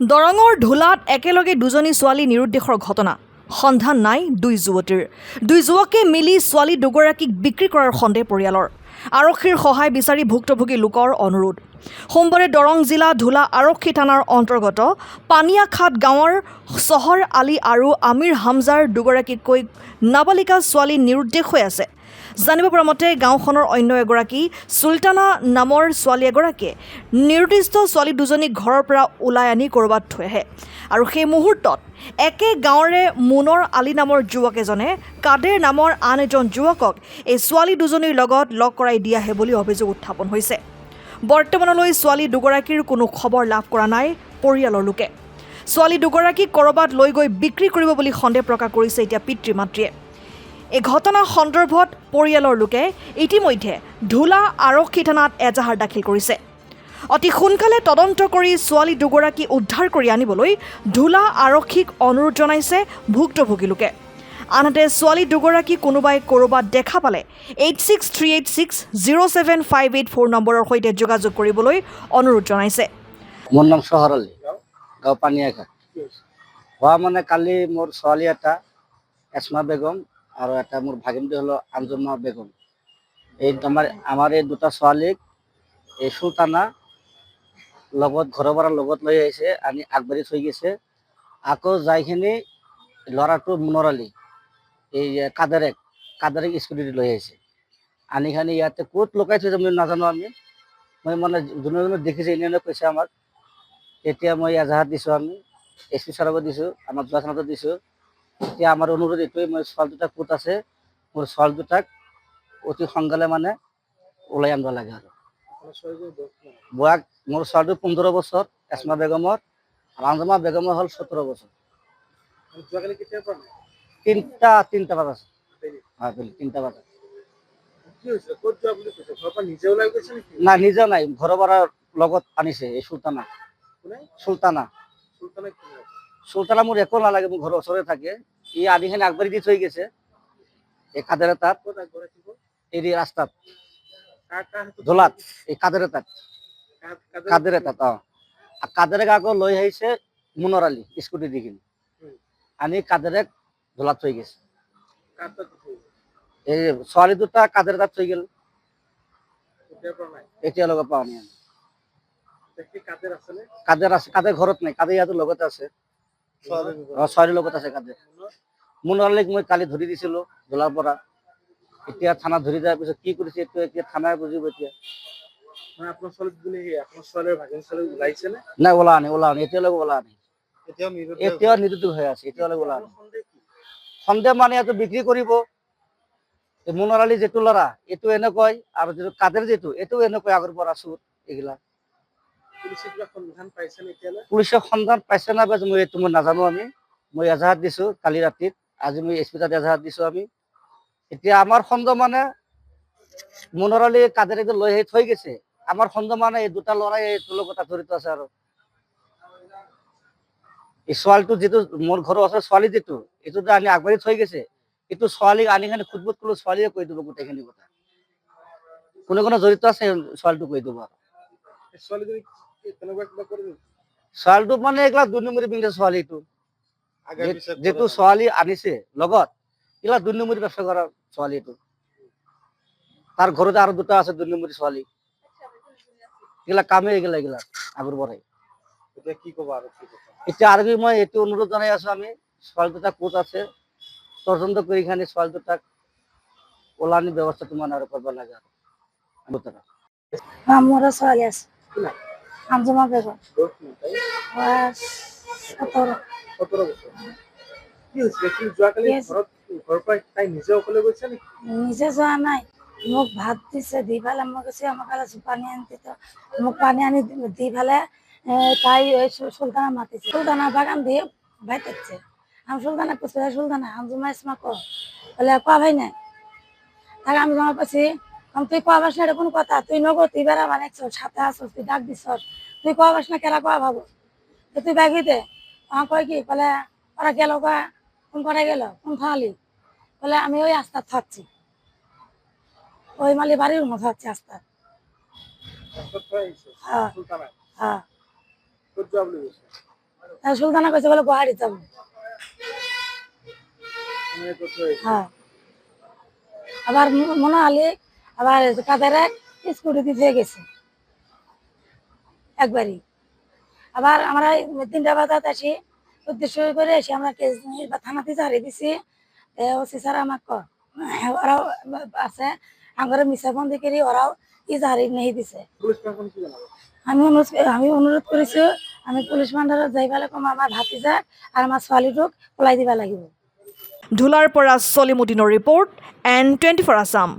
দৰঙৰ ঢোলাত একেলগে দুজনী ছোৱালী নিৰুদ্দেশৰ ঘটনা। সন্ধান নাই দুই যুৱতীৰ। দুই যুৱকে মিলি ছোৱালী দুগৰাকীক বিক্ৰী কৰাৰ সন্দেহ পৰিয়ালৰ। আৰক্ষীৰ সহায় বিচাৰি ভুক্তভোগী লোকৰ অনুৰোধ। সোমবাৰে দৰং জিলা ঢোলা আৰক্ষী থানাৰ অন্তৰ্গত পানীয়াখাট গাঁৱৰ চহৰ আলী আৰু আমিৰ হামজাৰ দুগৰাকীকৈ নাবালিকা ছোৱালী নিৰুদ্দেশ হৈ আছে। জানিব পৰা মতে গাঁওখনৰ অন্য এগৰাকী চুলতানা নামৰ ছোৱালী এগৰাকীয়ে নিৰ্দিষ্ট ছোৱালী দুজনীক ঘৰৰ পৰা ওলাই আনি ক'ৰবাত থৈ আহে আৰু সেই মুহূৰ্তত একে গাঁৱৰে মুনৰ আলী নামৰ যুৱক এজনে কাদেৰ নামৰ আন এজন যুৱকক এই ছোৱালী দুজনীৰ লগত লগ কৰাই দিয়াহে বুলি অভিযোগ উত্থাপন হৈছে। বৰ্তমানলৈ ছোৱালী দুগৰাকীৰ কোনো খবৰ লাভ কৰা নাই পৰিয়ালৰ লোকে। ছোৱালী দুগৰাকীক ক'ৰবাত লৈ গৈ বিক্ৰী কৰিব বুলি সন্দেহ প্ৰকাশ কৰিছে এতিয়া পিতৃ মাতৃয়ে। এই ঘটনা সন্দৰ্ভত পৰিয়ালৰ লোকে ইতিমধ্যে ঢোলা আৰক্ষী থানাত এজাহাৰ দাখিল কৰিছে। অতি সোনকালে তদন্ত কৰি ছোৱালী দুগৰাকী উদ্ধাৰ কৰি আনিবলৈ ঢোলা আৰক্ষীক অনুৰোধ জনাইছে ভুক্তভোগী লোকে। আনহাতে ছোৱালী দুগৰাকী কোনোবাই ক'ৰবাত দেখা পালে 8638607584 নম্বৰৰ সৈতে যোগাযোগ কৰিবলৈ অনুৰোধ জনাইছে। মোৰ নাম চহৰ আলী, গাঁও পানীয়াঘাট। হোৱা মানে কালি মোৰ ছোৱালী এটা এসমা বেগম আৰু এটা মোৰ ভাগিনটো হলো আঞ্জুমা বেগম। এই আমাৰ এই দুটা ছোৱালীক এই চুলতানা লগত ঘৰৰ পৰা লগত লৈ আহিছে, আনি আগবাঢ়ি থৈ গৈছে। আকৌ যাইখিনি ল'ৰাটো মুনৰ আলী এই কাদেৰেক স্কুটিত লৈ আহিছে। আনি খানি ইয়াতে ক'ত লুকাই থৈছে মই নাজানো। মই মানে যোনে যোনে দেখিছে এনে কৈছে আমাক। এতিয়া মই এজাহাৰ দিছোঁ, আমি SP ছাৰকো দিছোঁ, আমাৰ জজ থানাতো দিছোঁ। এতিয়া আমাৰ অনুৰোধ এইটোৱে, মই ছোৱালী দুটা ক'ত আছে, মোৰ ছোৱালী দুটাক অতি সোনকালে মানে ওলাই আনিব লাগে। আৰু বয়াক মোৰ ছোৱালীটো 15 বছৰ, এসমা বেগমৰ, আৰু আঞ্জুমা বেগমৰ হ'ল 17 বছৰ। তিনটা বজাত তিনটা বজাত নাই, নিজে নাই, ঘৰৰ পৰা লগত আনিছে এই চুলতানা। চুলতানা মোৰ একো নালাগে, মোৰ ঘৰৰ ওচৰতে থাকে। ই আনিখিনি আগবাঢ়ি দি থৈ গৈছে এই কাদেৰ তাত, এই ৰাস্তাত ঢোলাত, এই কাদেৰ তাত কাদেৰেক আকৌ লৈ আহিছে মুনৰ আলী স্কুটি দি কিনি, আনি কাদেৰেক ঢোলাত থৈ গৈছে। এই ছোৱালী দুটা কাদেৰ তাত থৈ গেল, এতিয়ালৈকে পোৱা নাই। কাদেৰ আছে, কাদেৰ ঘৰত নাই, কাদেৰ ইয়াতো লগতে আছে, ছোৱালীৰ লগত আছে কাদেৰ। মুনৰ আলীক মই কালি ধৰি দিছিলো ঢোলাৰ পৰা। এতিয়া থানাত ধৰি দিয়াৰ পিছত কি কৰিছে এইটো এতিয়া থানাই বুজিব। এতিয়া নাই, ওলা নাই, এতিয়ালৈকে ওলা নাই। এতিয়াও নিৰুদ্দেশ হৈ আছে, এতিয়ালৈকে ওলা নাই। সন্দেহ মানে এইটো বিক্ৰী কৰিব। মুনৰ আলী যিটো ল'ৰা এইটো এনেকৈ, আৰু যিটো কাদেৰ যিটো এইটো এনেকৈ আগৰ পৰা চুৰ। এইগিলা পুলিচে সন্ধান পাইছে না পাইছে মই এইটো মই নাজানো। মই এজাহাৰ দিছো কালি ৰাতিত, আজি মই SP তাত এজাহাৰ দিছো আমি। এতিয়া আমাৰ সন্দেহ মানে মুনৰ আলী কাদেৰ লৈ আহি থৈ গৈছে। আমাৰ সন্দেহ মানে এই দুটা ল'ৰাই এইটো লগত জড়িত আছে। আৰু এই ছোৱালীটো যিটো মোৰ ঘৰৰ ওচৰৰ ছোৱালী যিটো, এইটো আনি আগবাঢ়ি থৈ গৈছে, এইটো ছোৱালীক আনি খানি খুদবুট কলো ছোৱালীয়ে কৈ দিব গোটেইখিনি কথা। কোনে কোনে জড়িত আছে ছোৱালীটো কৈ দিব। ছোৱালীটো মানে এইগিলা 2 নম্বৰী পিন্ধে ছোৱালীটো, যিটো ছোৱালী আনিছে লগত, এইগিলা 2 নম্বৰী ব্যৱস্থা কৰা ছোৱালীটো। তাৰ ঘৰতে আৰু দুটা আছে 2 নম্বৰী ছোৱালী। এইগিলা কামে এইগিলা আগৰ পৰাই। এতিয়া আৰু মই এইটো অনুৰোধ জনাই আছো, আমি ছোৱালী দুটা ক'ত আছে তদন্ত কৰি খানি ছোৱালী দুটাক ওলানিৰ ব্যৱস্থাটো মানে আৰু কৰিব লাগে। মোৰ ছোৱালী আছে আঞ্জুমা বেগম, 17 নিজে যোৱা নাই, মোক ভাত দিছে, দি পেলাই মই কৈছে আমার কাছে পানি আনতে, তো মোক পানি আনি দি পেলাই তাই ওই সুলতানা মাতিছে, সুলতানা বাগান দিয়ে বাইতেছে। আমি সুলতানা করছি, সুলতানা আঞ্জুমা ইসমা কো বলে কোয়া ভাই নাই। তাকে আমি জমা পাচ্ছি, তুই কোয়া বাস না, এটা কোন কথা, তুই নগো তুই বেড়া বানাইছ, সাথে আসছ, তুই ডাক দিছ, তুই কোয়া বাস না, কেরা কোয়া ভাবো, তো তুই ব্যাগিতে আমার কয় কি বলে ওরা গেল, কোন করে গেল, কোন থালি বলে আমি ওই আস্তা থাকছি, ওই মালি বাড়ির মতো থাকছি আস্তা। হ্যাঁ হ্যাঁ তা সুলতানা কইছে বলে গুয়াহাটি যাব হ্যাঁ আবার মনে আলী আবার কাদের এক স্কুটি দিয়ে গেছে একবারই আবার আমরা 3টা বাজাত আসি উদ্দেশ্য করে এসে আমরা কেস থানাতে ঝাড়ি দিছি ওসি স্যার আমাকে ওরাও আছে আমার মিশা বন্দি করি ওরাও ঝাড়ি নিয়ে দিছে আমি অনুরোধ করেছি আমি পুলিশ মান্ডাৰত যাই পেলাই কম আমাৰ ভাতিজাক আৰ আমাৰ ছোৱালীটোক পলাই দিবা লাগিব ধুলাৰ পৰা সলিমুদ্দিনৰ ৰিপৰ্ট N24 আছাম।